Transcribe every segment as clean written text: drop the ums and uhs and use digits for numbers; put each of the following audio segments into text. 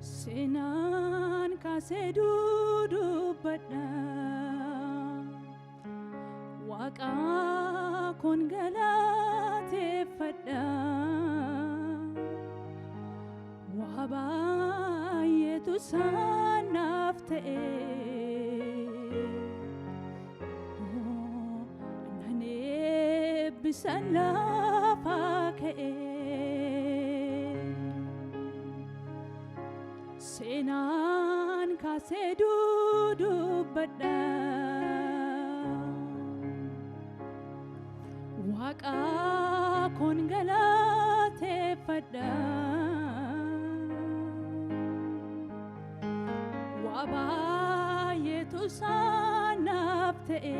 Seenaan kaasee dudubbadha Waaqaa koon galateeffadha Waa baay'eetu saanaaf ta'e nan eebbisan lafaa ka'e Seenaan kaasee dudubbadha Waaqaa koon galateeffadha Waa baay'eetu saanaaf ta'e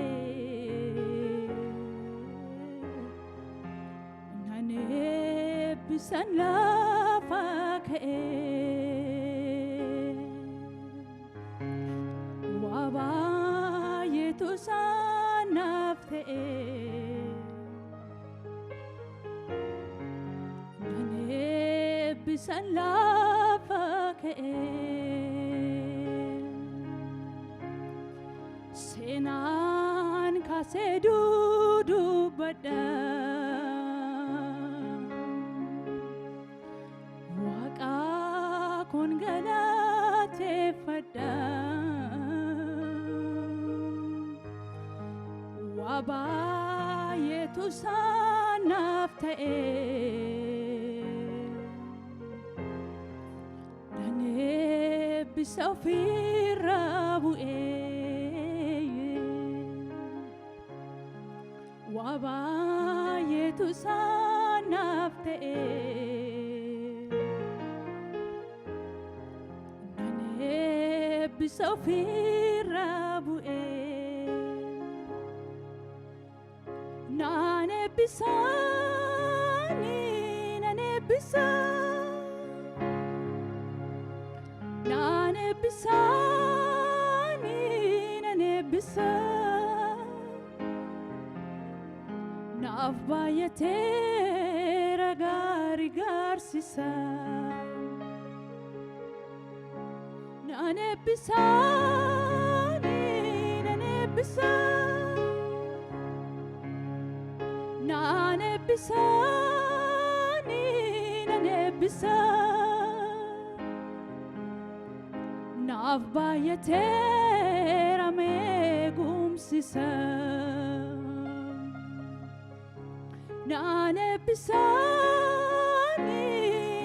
nan eebbisan lafaa ka'e Waa baay'eetu saanaaf ta'e nan eebbisan lafaa ka'e Seenaan kaasee dudubbadha Waaqaa koon galateeffadha Waa baay'eetu saanaaf ta'e nan eebbisa ofirraa bu'e Waa baay'eetu saanaaf ta'e nan eebbisa ofirraa bu'e Nan eebbisani nan eebbisa Nan eebbisani nan eebbisa Naaf baay'ateera gaarii gaarsisa Nan eebbisani nan eebbisa Nan eebbisani nan eebbisa Naaf baay'ateera meegumsisa Nan eebbisani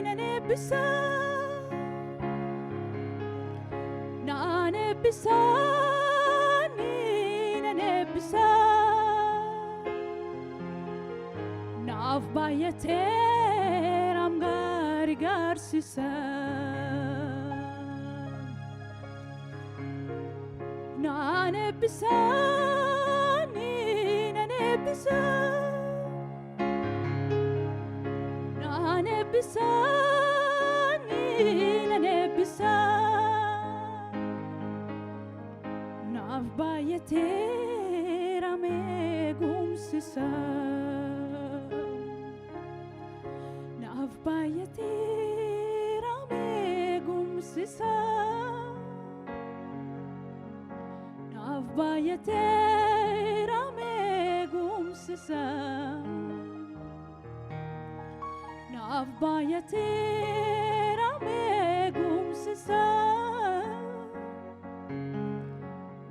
nan eebbisa Nan eebbisani nan eebbisa Naaf baay'ateera gaarii gaarsisa Nan eebbisani nan eebbisa Nan eebbisani nan eebbisa Naaf baay'ateera meegumsisa Naaf baay'ateera meegumsisa Naaf baay'ateera meegumsisa Naaf baay'ateera meegumsisa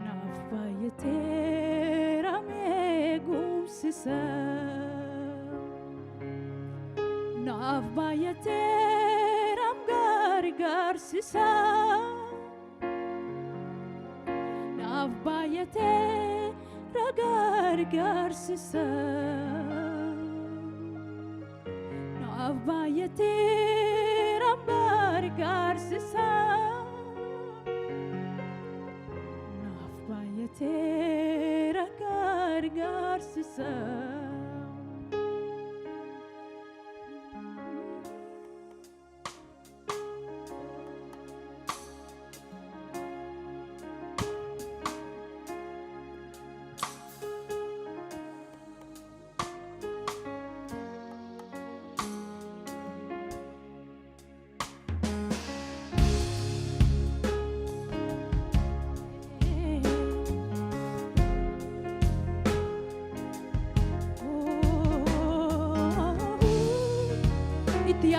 Naaf baay'ateera meegumsisa Naaf baay'ateera gaarii gaarsisa Naaf baay'ateera gaarii gaarsisa Naaf baay'ateera gaarii gaarsisa Naaf baay'ateera gaarii gaarsisa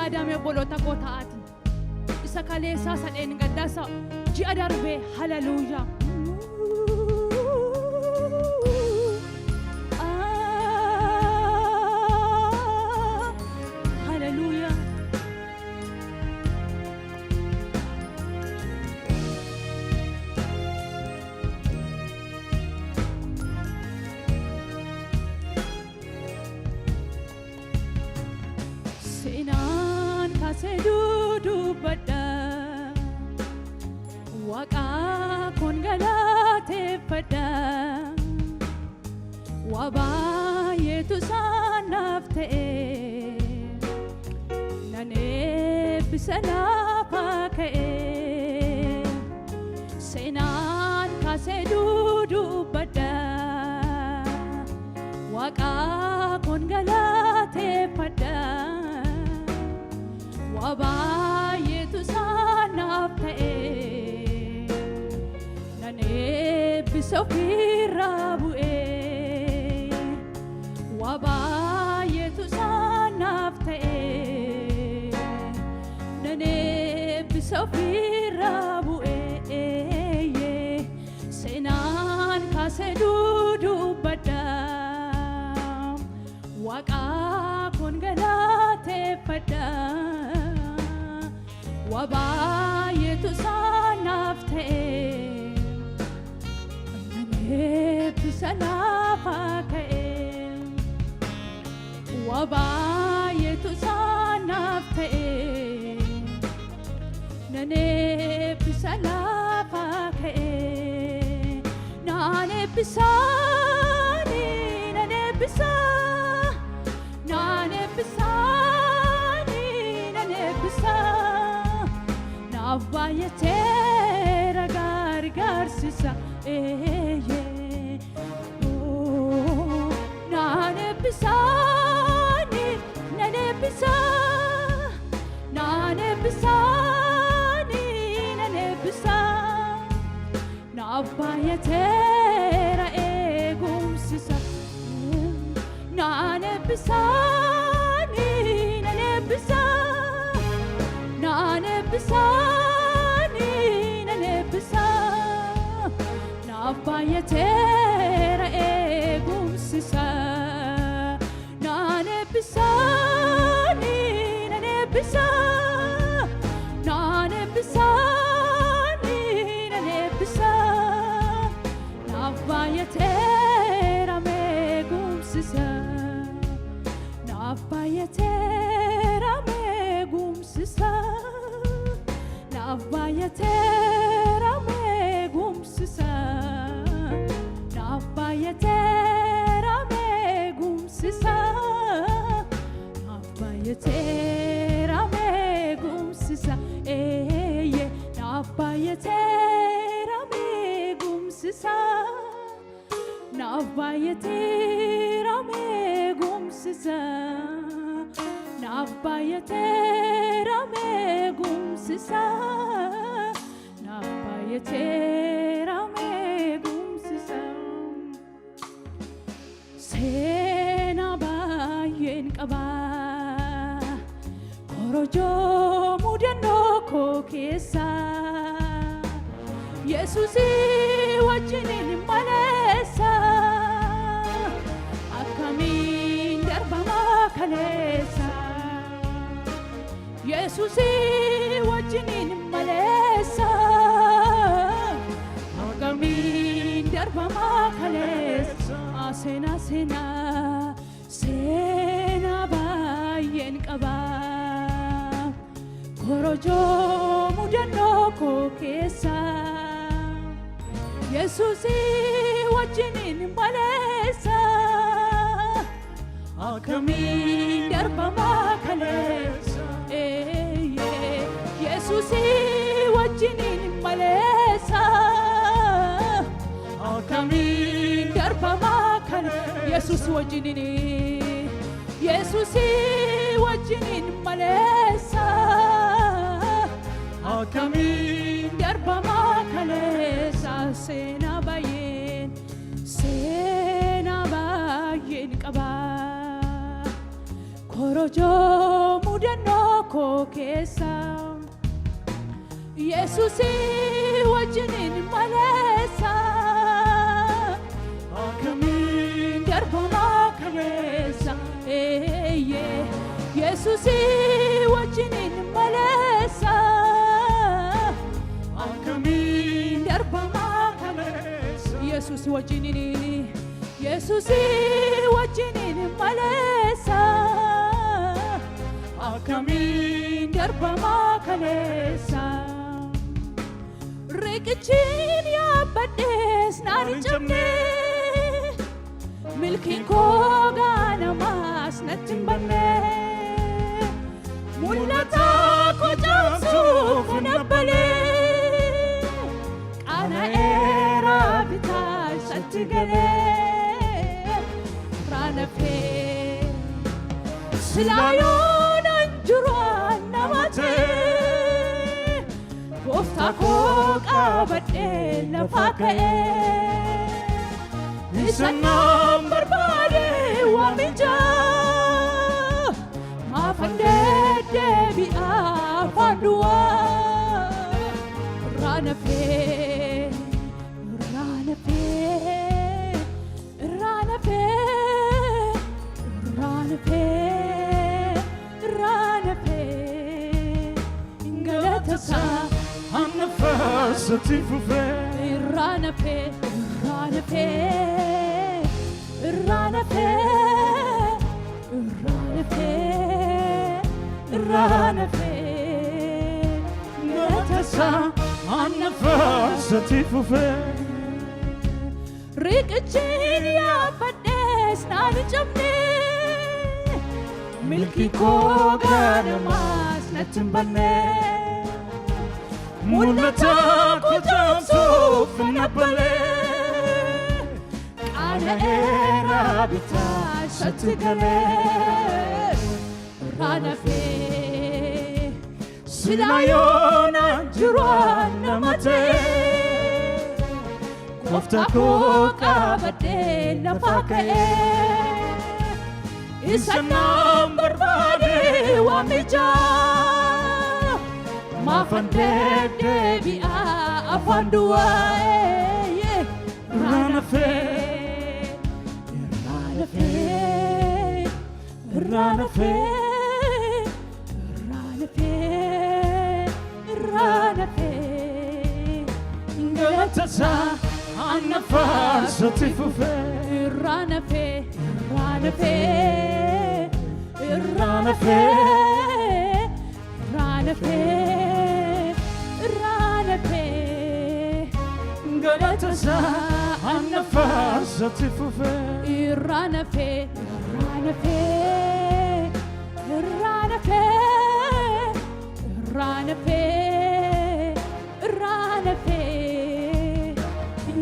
yaadame obboloota koo ta'aati. Isa kaleessaa sadeen gaddaasa ji'a darbe haleluuyaa. Haleluuyaa. Seenaan kaasee dudubbadha Waaqaa kun galateeffadha waa baay'eetu isaanaaf ta'e nan eebbisa lafa ka'e seenaan kaasee dudubbadha Waaqaa kun galateeffadha waa baay'eetu isaanaaf ta'e nan eebbisa ofirraa bu'e waa baay'eetu isaanaaf ta'e nan eebbisa ofirraa bu'e seenaan kaasee dudubbadha Waaqaa kun galateeffadha waa baay'eetu isaanaaf ta'e nan eebbisa lafa ka'e waa baay'eetu isaanaaf ta'e nan eebbisa lafa ka'e naan eebbisaani nan eebbisa naan eebbisaani nan eebbisa naaf baay'ateera gargaarsisa naan eebbisaani nan eebbisa naan eebbisaani nan eebbisa naaf baay'ateera eegumsisa naan eebbisaani nan eebbisa naan eebbisaani nan eebbisa naaf baay'ateera eegumsisa naan eebbisaani nan eebbisa naan eebbisaani nan eebbisa naaf baay'ateera eegumsisa naaf baay'ateera eegumsisa naaf baay'ateera eegumsisa naaf baay'ateera eegumsisa naaf baay'ateera eegumsisa naaf baay'ateera eegumsisa naaf baay'ateera eegumsisa naaf baay'ateera eegumsisa naaf baay'ateera eegumsisa seenaa baay'een qaba korojoo mudannoo koo keessa Yesuusii wajjiniin maleessa akkamiin darbamaa kaleessa Yesuusii wajjiniin maleessa akkamiin darbamaa kaleessa seenaa seenaa seenaa baay'een qaba korojoo mudannoo koo keessa Yesuusii wajjiniin maleessa akkamiin darbamaa kaleessa Yesuusii wajjiniin maleessa akkamiin darbamaa kaleessa Yesuusii wajjiniin Yesuusii wajjiniin maleessa akkamiin darbamaa kaleessa seenaa baay'een qaba korojoo mudannoo koo keessa Yesuusii wajjiniin maleessa akkamiin darbamaa kaleessa Yesuusii wajjiniin maleessa akkamiin darbamaa kaleessa Yesuusii wajjiniin maleessa akkamiin darbamaa kaleessa riqichiin yaabbadhees naan hin cabne milkiin koo ganamaas natti hin banne mul'ata koo caamsuuf nabbalee qaana'eera bitaa isatti galee raanafee silaayoon jiruun nama ta'e gooftaa koo qabadhee lafaa ka'ee isa naan barbaade waamichaa maafan deddeebi'aa afaan duwwaa raanafee Sati fufe Iranafe Natasa Anafa Sati fufe Riqichin yaabadhees naan hin cabne milkii koo ganamaas natti hin banne mul'ata koo caamsuuf nabbalee qaana'eera bitaa isatti galee raanafee silaayoon jiruun nama ta'e gooftaa koo qabadhee lafaa ka'ee isa naan barbaade waamichaa maafan deddeebi'aa afaan duwwaa Ranafee Natasa Anafa Sati fufe Natasa Anafa Sati fufe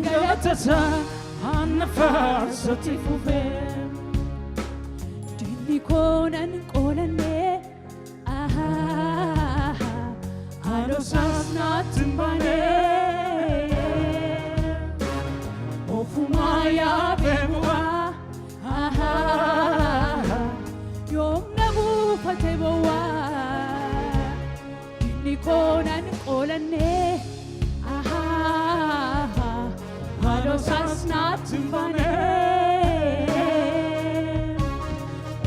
Natasa Anafa Sati fufe Dinni koonan qolanne Adosaas naatti hin baane Ofumaa yaabee bu'aa yoom na buufate bowwaa dinni koonan qolanne adosaas naatti hin baane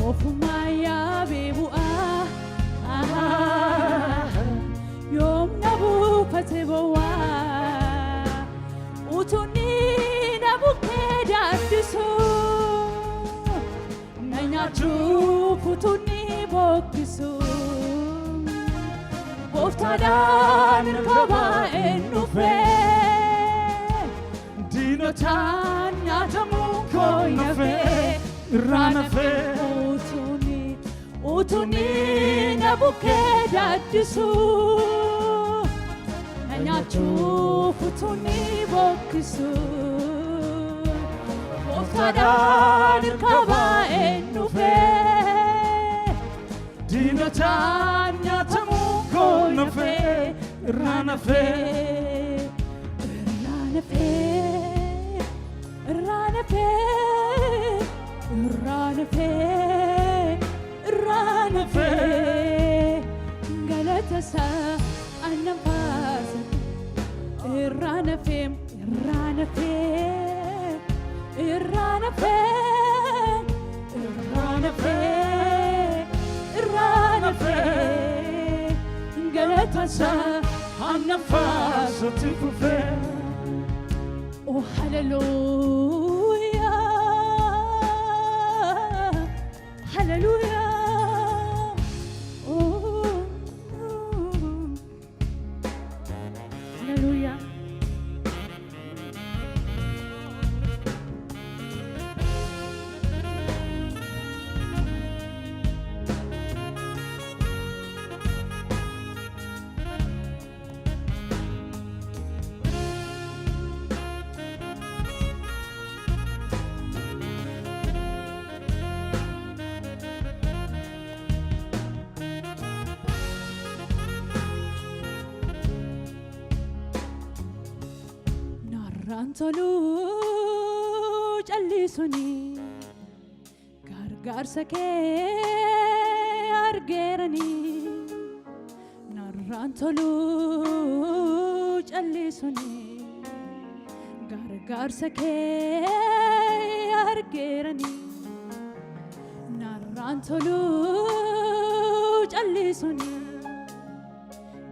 ofumaa yaabee bu'aa yoom na buufate bowwaa utunni na bukkee daandisu na nyaachuuf utunni bokkisu gooftaadhaan irkabaa'een dhufee diinotaan nyaatamuu koo nafee Ranafee utunni na bukkee daandisu na nyaachuuf utunni bokkisu gooftaadhaan irkabaa'een dhufee diinotaan nyaatamuu koo nafee Ranafee galatasa annan faarfadha irraa nafeem irraa nafee irraa nafee irraa nafee irraa nafee galatasa annan faarfadha fufee. Oh hallelujah hallelujah oh hallelujah Rantolu callisuni gargaarsa kee argeerani narrantolu callisuni gargaarsa kee argeerani narrantolu callisuni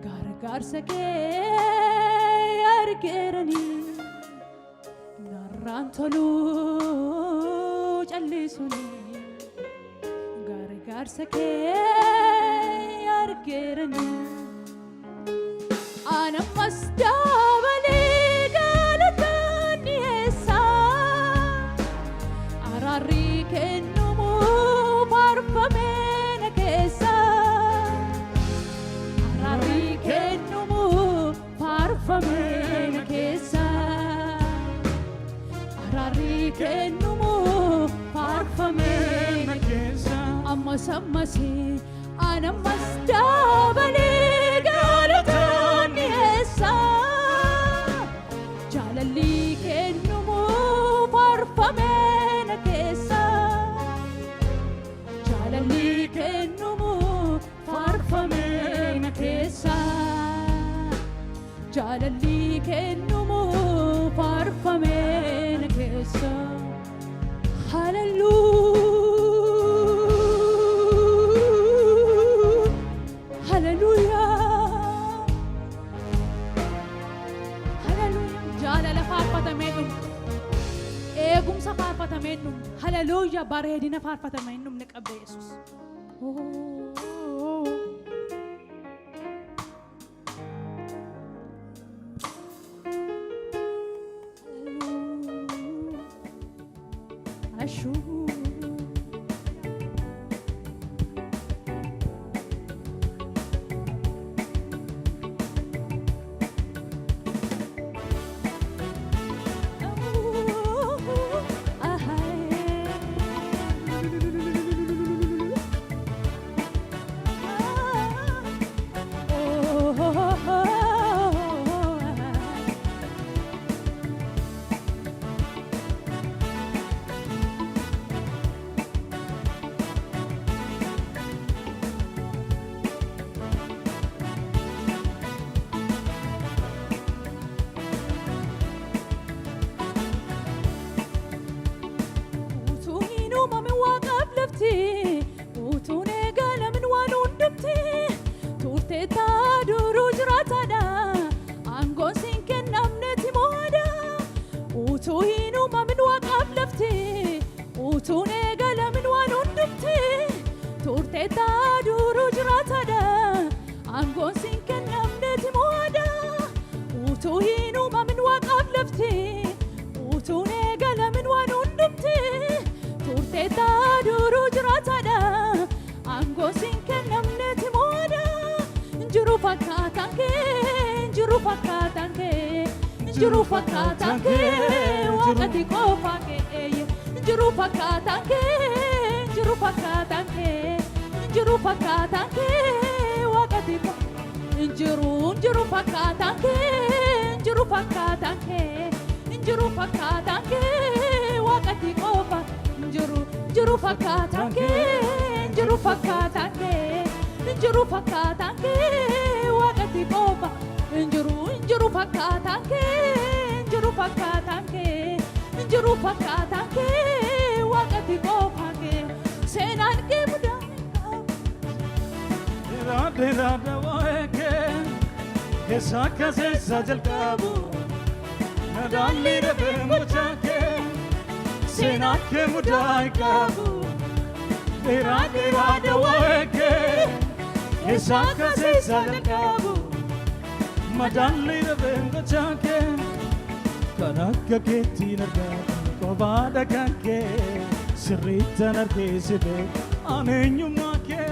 gargaarsa kee argeerani Rantolu callisuni gargaarsa kee argeerani anammas dabalee galataan dhiyeessa araarri kennumu faarfamee na keessa araarri kennumu faarfamee na keessa araarri kennumu faarfamee na keessa ammas anammas dabalee galataan dhiyeessa jaalalli kennumu faarfamee na keessa jaalalli kennumu faarfamee na keessa jaalalli kennumu faarfamee na keessa hallelujah hallelujah jaalala faarfatamee dhumu eegumsa faarfatamee dhumu hallelujah bareedina faarfatamee dhumne qabda Yesuus. Jiru fakkaatan kee waaqati qofa kee jiru fakkaatan kee jiru fakkaatan kee jiru fakkaatan kee waaqati qofa jiru fakkaatan kee jiru fakkaatan kee jiru fakkaatan kee waaqati qofa jiru fakkaatan kee jiru fakkaatan kee injiru fakkaataan kee waaqatti qofa injiru fakkaataan kee injiru fakkaataan kee injiru fakkaataan kee waaqatti qofa kee seenaan kee mudaa Dheeraadha waa'ee kee keessa keessa jalqabu nadaalli dhabee gocha kee seenaan kee mudaa qabu dheeraadha waa'ee kee keessa keessa jalqabu nadaalli dhabee gocha kee kan akka keettiin argamu qofaadha kan kee sirriittan argeesse beeku ani eenyummaa kee.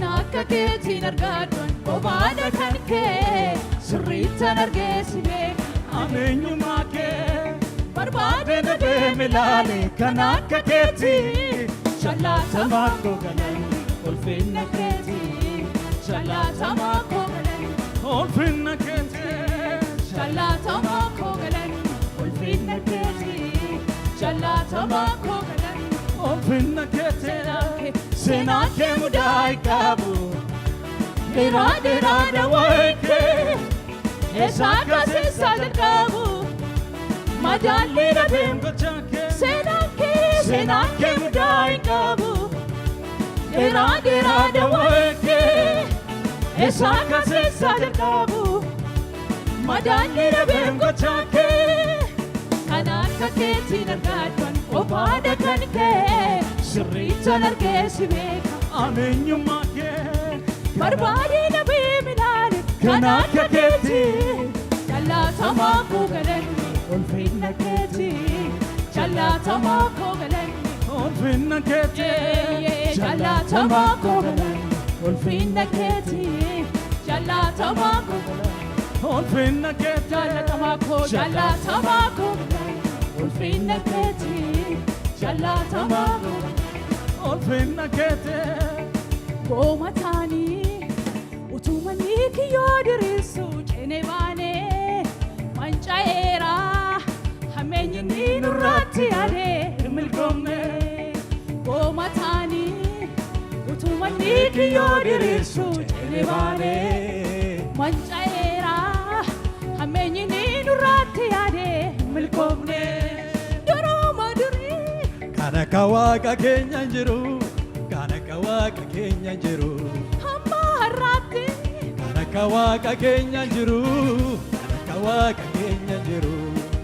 Akka keetiin argaadhuun qofaadha kan kee sirriittan argeessi beeka ani eenyummaa kee barbaade na deeme ilaale kan akka keetii jaallatamaa koo galan ulfinna keetii jaallatamaa koo galan ulfinna keetii jaallatamaa koo galan ulfinna keetii jaallatamaa koo galan ulfinna keetii seenaa kee mudaa qabu dheeraadha waa'ee kee eessa keessa jalqabu madaalli dhabee gocha kee seenaa kee mudaa qabu dheeraadha waa'ee kee eessa keessa jalqabu madaalli dhabee gocha kee kan akka keetiin argaadhuun qofaadha kan kee sirriittan argeessi beeka ani eenyummaa kee barbaade na beemi ilaale kan akka keetii jaallatamaa koo galan ulfinna keetii jaallatamaa koo galan ulfinna keetii jaallatamaa koo galan ulfinna keetii jaallatamaa koo galan ulfinna keetii jaallatamaa koo jaallatamaa koo galan ulfinna keetii jaallatamaa koo galan ulfinna keetii Gooma taanii utumanni kiyyoo diriirsu cene baanee manca'eera hammeenyi nurratti yaadee milkoomne. Gooma taanii utumanni kiyyoo diriirsu cene baanee manca'eera hammeenyi nurratti yaadee milkoomne. Duruma durii kan akka waaqa keenya jiru. Kan akka waaqa keenya jiru hamma har'aatti kan akka waaqa keenya jiru kan akka waaqa keenya jiru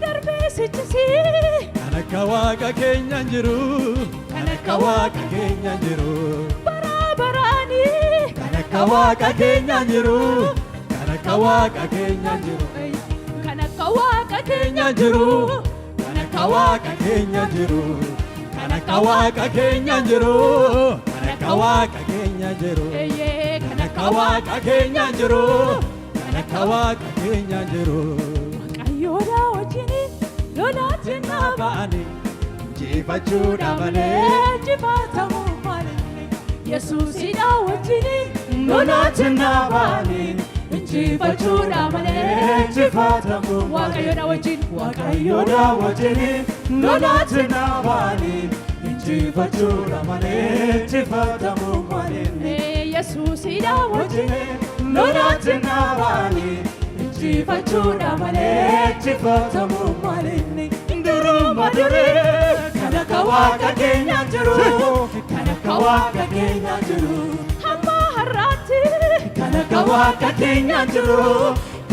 darbee sichisi kan akka waaqa keenya jiru kan akka waaqa keenya jiru bara baraani kan akka waaqa keenya jiru kan akka waaqa keenya jiru kan akka waaqa keenya keenya jiru kan akka waaqa keenya jiru kan akka waaqa keenya jiru kan akka waaqa keenya jiru kan akka waaqa keenya jiru kan akka waaqa keenya jiru Waaqayyoodha wajjin lolaatti naa ba'ani injifachuudha malee injifatamuu malee Yesuusidha wajjin lolaatti naa ba'ani injifachuudha malee injifatamuu Waaqayyoodha wajjin Waaqayyoodha wajjin lolaatti naa ba'ani injifachuudha malee injifatamuu malee Yesuusidha wajjin lolaatti naa ba'ani injifachuudha malee injifatamuu malee duruma duree kan akka waaqa keenya jiru kan akka waaqa keenya jiru hamma har'aatti kan akka waaqa keenya jiru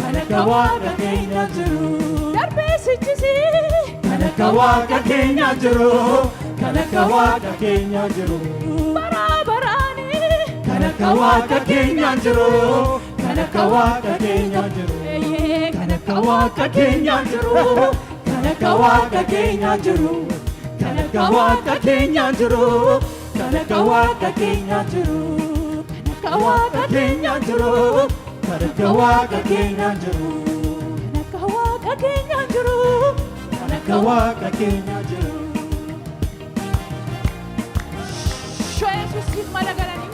kan akka waaqa keenya jiru darbee sichisi kan akka waaqa keenya jiru kan akka waaqa keenya jiru bara baraani kan akka waaqa keenya jiru kan akka waaqa keenya jiru kan akka waaqa keenya jiru kan akka waaqa keenya jiru kan akka waaqa keenya jiru kan akka waaqa keenya jiru kan akka waaqa keenya jiru kan akka waaqa keenya jiru kan akka waaqa keenya jiru kan akka waaqa keenya jiru shoo Yesuusiif mala galanii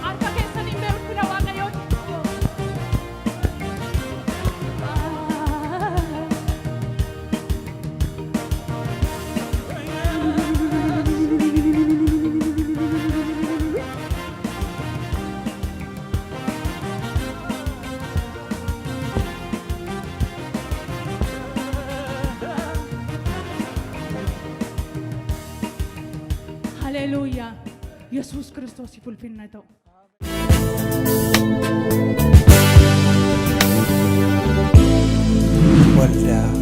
harka keessaniin beekudha Waaqayyoon. Haleluuyaa. Yesuus Kiristoosiif ulfinna ta'u. waldaa